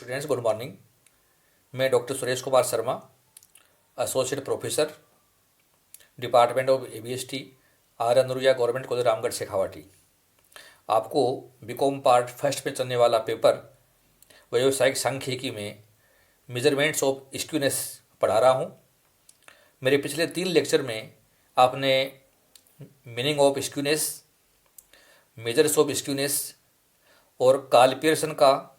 Students, good morning. मैं doctor Suresh Kumar Sharma, associate professor, department of ABST, R अनुरुया government college Ramgarh Shekhawati, आपको BCom part first में चलने वाला पेपर व्यावसायिक सांख्यिकी में मेजरमेंट्स ऑफ स्क्यूनेस पढ़ा रहा हूँ। मेरे पिछले 3 लेक्चर में आपने meaning of skewness, measures of skewness और कार्ल पियर्सन का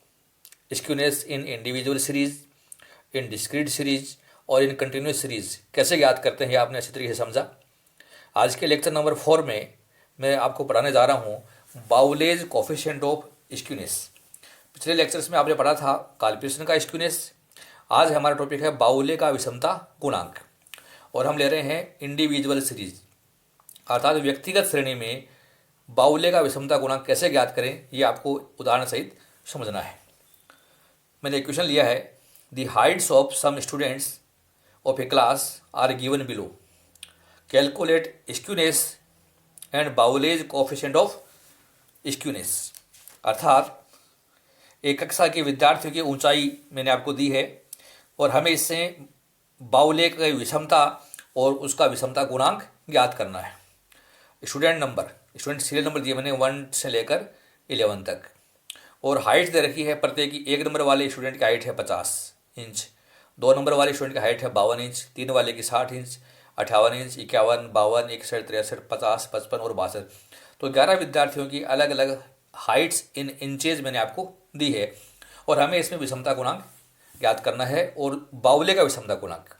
स्क्यूनेस इन इंडिविजुअल सीरीज, इन डिस्क्रीट सीरीज और इन कंटिन्यूस सीरीज कैसे याद करते हैं आपने अच्छी तरीके से समझा। आज के लेक्चर नंबर 4 में मैं आपको पढ़ाने जा रहा हूँ बाउलेज कोफिशिएंट ऑफ स्क्यूनेस। पिछले लेक्चर्स में आपने पढ़ा था कार्ल पियर्सन का स्क्यूनेस। आज हमारा टॉपिक है बाउले का विषमता गुणांक और हम ले रहे हैं इंडिविजुअल सीरीज, अर्थात व्यक्तिगत श्रेणी में बाउले का विषमता गुणांक कैसे ज्ञात करें, ये आपको उदाहरण सहित समझना है। मैंने क्वेश्चन लिया है, the heights of some students of a class are given below, calculate skewness and Bowley's coefficient of skewness. अर्थात एक कक्षा के विद्यार्थियों की ऊंचाई मैंने आपको दी है और हमें इससे बाउले की विषमता और उसका विषमता गुणांक ज्ञात करना है। स्टूडेंट सीरियल नंबर दिए मैंने 1 से लेकर 11 तक और हाइट दे रखी है प्रत्येक की। 1 नंबर वाले स्टूडेंट की हाइट है 50 इंच, 2 नंबर वाले स्टूडेंट की हाइट है 52 इंच, 3 वाले की 60 इंच, 58 इंच, 51, 52, 61, 63, 50, 55 और 62। तो 11 विद्यार्थियों की अलग अलग हाइट्स इन इंचेज मैंने आपको दी है और हमें इसमें विषमता गुणांक ज्ञात करना है और बाउले का विषमता गुणांक।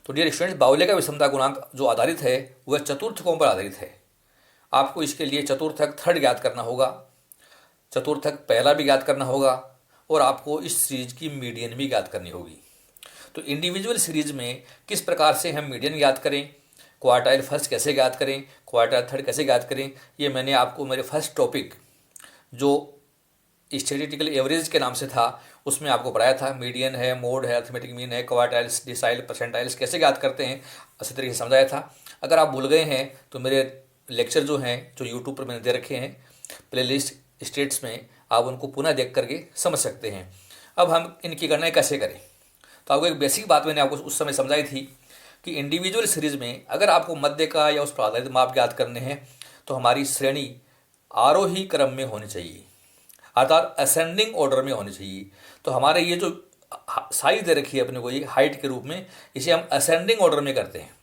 तो डियर स्टूडेंट्स, बाउले का विषमता गुणांक जो आधारित है वह चतुर्थकों पर आधारित है। आपको इसके लिए चतुर्थक थर्ड ज्ञात करना होगा, चतुर्थक पहला भी ज्ञात करना होगा और आपको इस सीरीज की मीडियन भी ज्ञात करनी होगी। तो इंडिविजुअल सीरीज में किस प्रकार से हम मीडियन ज्ञात करें, क्वार्टाइल फर्स्ट कैसे ज्ञात करें, क्वार्टाइल थर्ड कैसे ज्ञात करें, ये मैंने आपको मेरे फर्स्ट टॉपिक जो स्टैटिस्टिकल एवरेज के नाम से था उसमें आपको पढ़ाया था। मीडियन है, मोड है, अर्थमेटिक मीन है, क्वार्टाइल्स, डिसाइल, परसेंटाइल्स कैसे ज्ञात करते हैं अच्छी तरीके से समझाया था। अगर आप भूल गए हैं तो मेरे लेक्चर जो हैं जो यूट्यूब पर मैंने दे रखे हैं प्लेलिस्ट स्टेट्स में, आप उनको पुनः देख करके समझ सकते हैं। अब हम इनकी गणना कैसे करें, तो आपको एक बेसिक बात मैंने आपको उस समय समझाई थी कि इंडिविजुअल सीरीज में अगर आपको मध्य का या उस पर आधारित माप ज्ञात करने हैं तो हमारी श्रेणी आरोही क्रम में होनी चाहिए, अर्थात असेंडिंग ऑर्डर में होनी चाहिए। तो हमारे ये जो साइज दे रखी है अपने को ये हाइट के रूप में, इसे हम असेंडिंग ऑर्डर में करते हैं,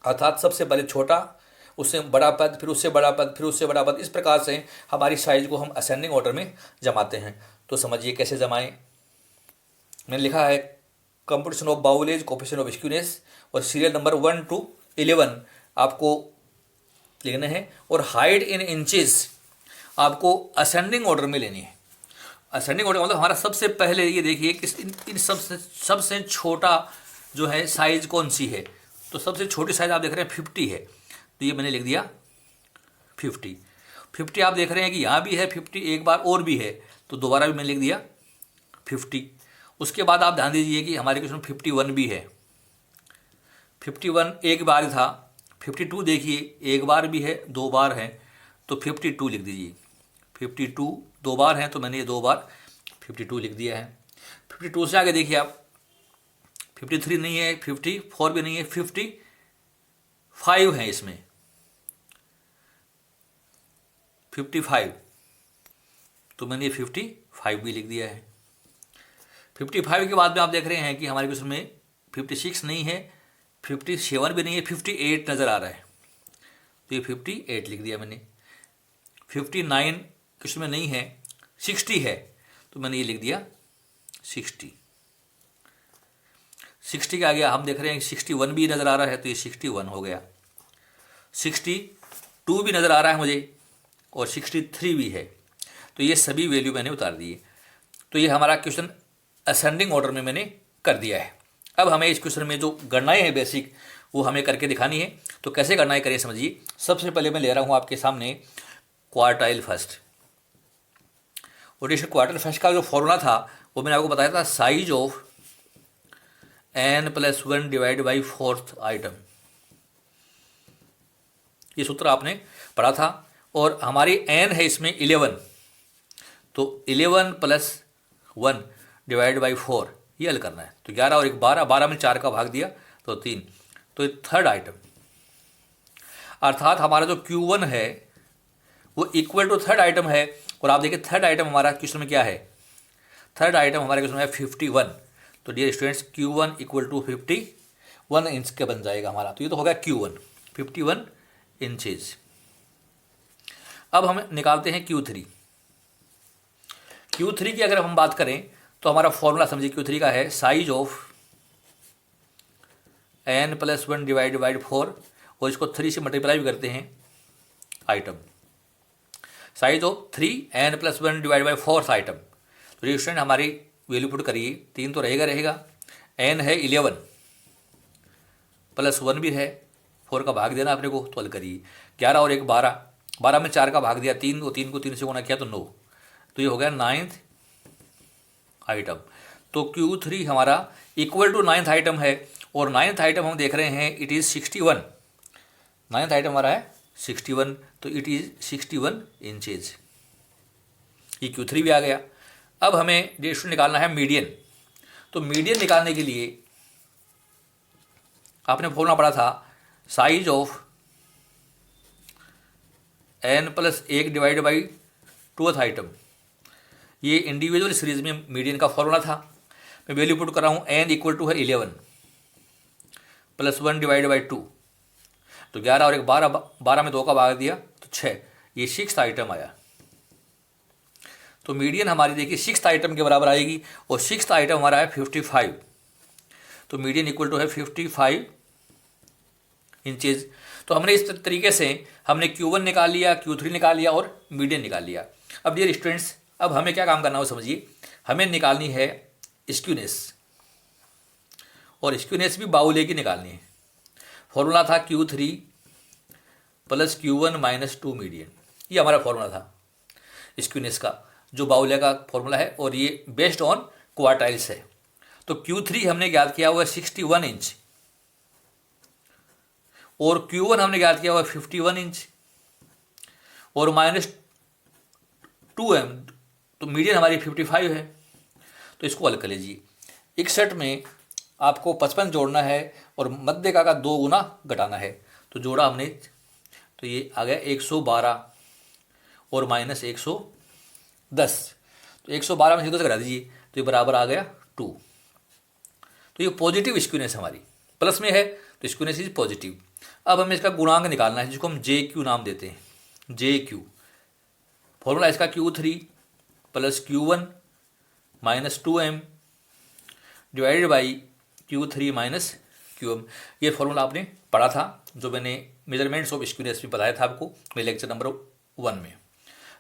अर्थात सबसे पहले छोटा, उससे बड़ा पद, फिर उससे बड़ा पद, फिर उससे बड़ा पद, इस प्रकार से हमारी साइज को हम असेंडिंग ऑर्डर में जमाते हैं। तो समझिए कैसे जमाएं। मैंने लिखा है computation of Bowley's coefficient of skewness और सीरियल नंबर 1 to 11 आपको लिखने हैं और हाइट इन इंचेस आपको असेंडिंग ऑर्डर में लेनी है। असेंडिंग ऑर्डर मतलब हमारा सबसे पहले ये देखिए कि इन सबसे छोटा जो है साइज कौन सी है, तो सबसे छोटी साइज आप देख रहे हैं 50 है, तो ये मैंने लिख दिया 50। आप देख रहे हैं कि यहाँ भी है 50, एक बार और भी है, तो दोबारा भी मैंने लिख दिया 50। उसके बाद आप ध्यान दीजिए कि हमारे क्वेश्चन 51 भी है। 51 एक बार था, 52 देखिए एक बार भी है, 2 बार है, तो 52 लिख दीजिए। 52 2 बार है तो मैंने ये 2 बार 52 लिख दिया है। 52 से आगे देखिए आप 53 नहीं है, 54 भी नहीं है, 55 है इसमें, 55, तो मैंने ये 55 भी लिख दिया है। 55 के बाद में आप देख रहे हैं कि हमारे क्वेश्चन में 56 नहीं है, 57 भी नहीं है, 58 नज़र आ रहा है, तो ये 58 लिख दिया मैंने। 59 क्वेश्चन में नहीं है, 60 है, तो मैंने ये लिख दिया 60। 60 के आगे हम देख रहे हैं 61 भी नज़र आ रहा है, तो ये 61 हो गया। 62 भी नज़र आ रहा है मुझे और 63 भी है, तो ये सभी वैल्यू मैंने उतार दिए। तो ये हमारा क्वेश्चन असेंडिंग ऑर्डर में मैंने कर दिया है। अब हमें इस क्वेश्चन में जो गणनाएं हैं बेसिक वो हमें करके दिखानी है। तो कैसे गणनाएं करिए समझिए। सबसे पहले मैं ले रहा हूँ आपके सामने क्वार्टाइल फर्स्ट, और इस क्वार्टाइल फर्स्ट का जो फॉर्मूला था वो मैंने आपको बताया था, size of n+1 divide by 4th item. ये सूत्र आपने पढ़ा था और हमारी n है इसमें 11, तो 11 प्लस 1 डिवाइड बाई 4, ये हल करना है। तो 11 और 1 12, 12 में 4 का भाग दिया तो 3, तो ये थर्ड आइटम, अर्थात हमारा जो Q1 है वो इक्वल टू थर्ड आइटम है। और आप देखिए थर्ड आइटम हमारा क्वेश्चन में क्या है, थर्ड आइटम हमारे क्वेश्चन में है 51। तो dear students Q1 equal to 51 inch का बन जाएगा हमारा। तो ये तो हो गया Q1 51 इंचेज। अब हम निकालते हैं Q3। Q3 की अगर हम बात करें तो हमारा फॉर्मूला समझिए Q3 का है size of n+1 divide by 4, और इसको 3 से मल्टीप्लाई भी करते हैं item, size of 3n+1 divide by 4 item. तो स्टूडेंट हमारी वैल्यू पुट करिए, 3 तो रहेगा, n है 11 प्लस 1 भी है, 4 का भाग देना अपने को, तो हल करिए। 11 और 1 12, 12 में 4 का भाग दिया 3, और 3 को 3 से गुणा किया तो 9, तो ये हो गया 9th आइटम। तो Q3 हमारा इक्वल टू 9th आइटम है, और 9th आइटम हम देख रहे हैं इट इज़ 61, 9th आइटम हमारा है 61, तो इट इज़ 61 इंचेज। ये Q3 भी आ गया। अब हमें रेशियो निकालना है मीडियन। तो मीडियन निकालने के लिए आपने फॉर्मूला पढ़ा था size of n+1 divide by 2th item. ये इंडिविजुअल सीरीज में मीडियन का फॉर्मूला था। मैं वैल्यू पुट कर रहा हूँ, n इक्वल टू है 11 प्लस 1 डिवाइड बाई 2, तो 11 और 1 12, 12 में 2 का भाग दिया तो 6, ये 6th आइटम आया। तो मीडियन हमारी देखिए 6th आइटम के बराबर आएगी, और 6th आइटम हमारा है 55, तो मीडियन इक्वल टू है 55 इंचेज। तो हमने इस तरीके से हमने Q1 निकाल लिया, Q3 निकाल लिया और मीडियन निकाल लिया। अब डियर स्टूडेंट्स, अब हमें क्या काम करना हो समझिए, हमें निकालनी है स्क्यूनेस, और स्क्यूनेस भी बाउले की निकालनी है। फॉर्मूला था Q3 plus Q1 minus 2 median, ये हमारा फॉर्मूला था स्क्यूनेस का, जो बाउले का फॉर्मूला है, और ये बेस्ड ऑन क्वार्टाइल्स है। तो Q3 हमने ज्ञात किया हुआ है 61 इंच, और Q1 हमने ज्ञात किया हुआ है 51 इंच, और माइनस 2m, तो मीडियन हमारी 55 है। तो इसको हल कर लीजिए। 61 में आपको 55 जोड़ना है, और मध्य का 2 गुना घटाना है, तो जोड़ा हमने, तो ये आ गया 112 और माइनस 110, तो 112 में 110 घटा दीजिए, तो ये बराबर आ गया 2। तो ये पॉजिटिव स्क्यूनेस हमारी प्लस में है, तो स्क्यूनेस इज पॉजिटिव। अब हमें इसका गुणांक निकालना है, जिसको हम JQ नाम देते हैं, JQ। फॉर्मूला इसका Q3 plus Q1 minus 2m divided by Q3 minus QM। ये फॉर्मूला आपने पढ़ा था, जो मैंने मेजरमेंट्स ऑफ स्क्यूनेस में बताया था आपको मेरे लेक्चर नंबर 1 में।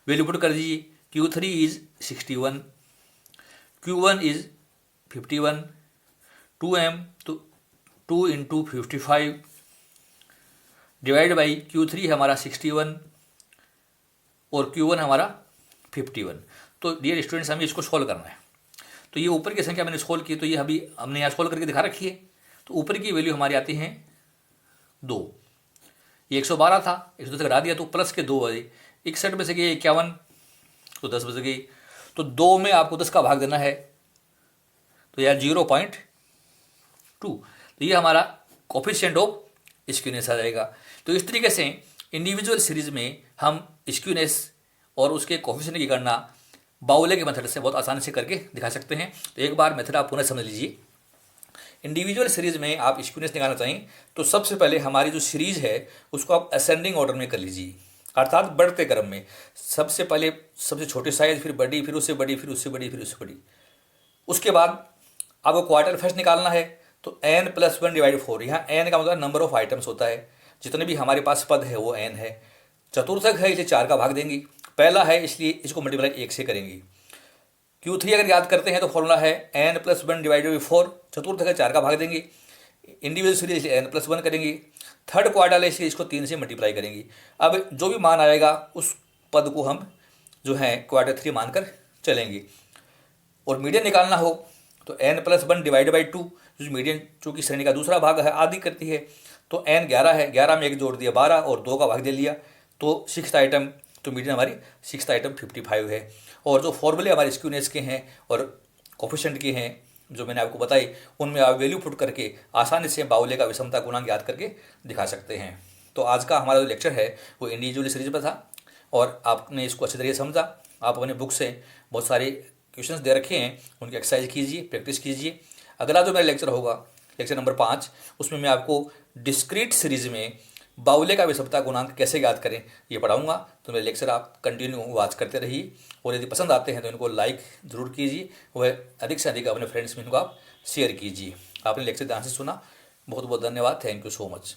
वैल्यू पुट कर दीजिए, Q3 is 61, Q1 is 51, 2m तो 2 इंटू 55 डिवाइड बाई Q3 हमारा 61 और Q1 हमारा 51। तो डियर स्टूडेंट्स, हमें इसको सोल्व करना है। तो ये ऊपर की संख्या मैंने सोल्व की, तो ये अभी हमने यहाँ सोल्व करके दिखा रखी है। तो ऊपर की वैल्यू हमारी आती हैं 2, ये 112 था, 110 घटा दिया तो प्लस के 2 बजे, 61 में से गए 51, तो 10 बज गई, तो 2 में आपको 10 का भाग देना है, तो यार 0.2, तो ये हमारा कोफिशिएंट ऑफ स्क्यूनेस आ जाएगा। तो इस तरीके से इंडिविजुअल सीरीज में हम स्क्यूनेस और उसके कोफिशिएंट की गणना बाउले के मेथड से बहुत आसानी से करके दिखा सकते हैं। तो एक बार मेथड आप पुनः समझ लीजिए। इंडिविजुअल सीरीज में आप स्क्यूनेस निकालना चाहें तो सबसे पहले हमारी जो सीरीज है उसको आप असेंडिंग ऑर्डर में कर लीजिए, अर्थात बढ़ते क्रम में। सबसे पहले सबसे छोटी साइज, फिर बड़ी, फिर उससे बड़ी, फिर उससे बड़ी, फिर उससे बड़ी। उसके बाद आपको क्वार्टर फर्स्ट निकालना है, तो n+1 डिवाइड 4। यहाँ n का मतलब नंबर ऑफ आइटम्स होता है, जितने भी हमारे पास पद है वो n है। चतुर्थक है, इसे 4 का भाग देंगे। पहला है इसलिए इसको मल्टीप्लाई 1 से करेंगे। Q3 अगर याद करते हैं तो फॉर्मूला है n+1 डिवाइड बाई 4, चतुर्थक है 4 का भाग देंगे। इंडिविजुअल सीरीज इसलिए n+1 करेंगे। थर्ड क्वार्टर है इसलिए इसको 3 से मल्टीप्लाई करेंगे। अब जो भी मान आएगा उस पद को हम जो है क्वार्टर 3 मानकर चलेंगे। और मीडियन निकालना हो तो n+1 डिवाइड बाई 2, जो मीडियन चूँकि श्रेणी का दूसरा भाग है, आदि करती है, तो n 11 है, 11 में 1 जोड़ दिया 12 और 2 का भाग दे लिया, तो 6th आइटम, तो मीडियन हमारी 6th आइटम 55 है। और जो फॉर्मूले हमारे स्क्यूनेस के हैं और कोफिशिएंट की हैं जो मैंने आपको बताई, उनमें आप वैल्यू पुट करके आसानी से बाउले का विषमता गुणांक याद करके दिखा सकते हैं। तो आज का हमारा जो लेक्चर है वो इंडिविजुअल सीरीज पर था और आपने इसको अच्छी तरीके से समझा। आप अपने बुक से बहुत सारे क्वेश्चंस दे रखे हैं, उनकी एक्सरसाइज कीजिए, प्रैक्टिस कीजिए। अगला जो मेरा लेक्चर होगा, लेक्चर नंबर 5, उसमें मैं आपको डिस्क्रीट सीरीज में बाउले का विषमता गुणांक कैसे याद करें ये पढ़ाऊंगा। तो मेरे लेक्चर आप कंटिन्यू वॉच करते रहिए और यदि पसंद आते हैं तो इनको लाइक ज़रूर कीजिए, वह अधिक से अधिक अपने फ्रेंड्स में इनको आप शेयर कीजिए। आपने लेक्चर ध्यान से सुना, बहुत बहुत धन्यवाद। Thank you so much.